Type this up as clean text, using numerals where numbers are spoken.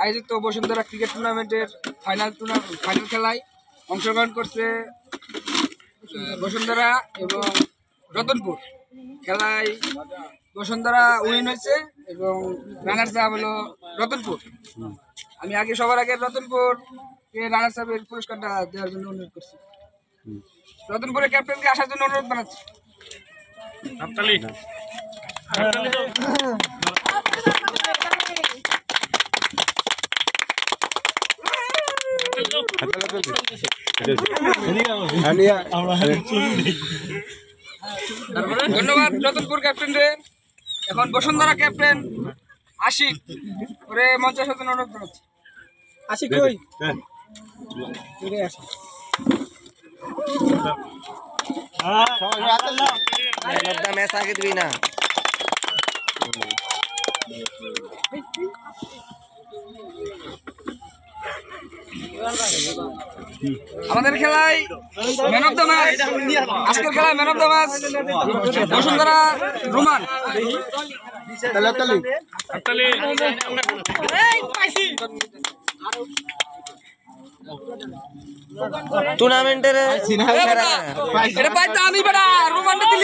আয়োজিত বসুন্ধরা ক্রিকেট টুর্নামেন্টের ফাইনাল খেলায় অংশগ্রহণ করছে বসুন্ধরা এবং রতনপুর। খেলায় বসুন্ধরা উইন হয়েছে এবং রানার্স আপ হলো রতনপুর। আমি সবার আগে রতনপুরকে রানার্স আপের পুরস্কারটা দেওয়ার জন্য অনুরোধ করছি। রতনপুরের ক্যাপ্টেনকে আসার জন্য অনুরোধ জানাচ্ছি। ধন্যবাদ রতনপুর ক্যাপ্টেন রে। এখন বসুন্ধরা ক্যাপ্টেন আশিক ওরে মঞ্চে আসার জন্য অনুরোধ জানাচ্ছি। আশিক কই? ম্যাচ আগে দিবি না। আমাদের খেলায় ম্যান অফ দ্য ম্যাচ, আজকের খেলায় man of the match Bashundhara Roman. টুর্নামেন্টের এটা পাইতো আমি বেটা রোমানটা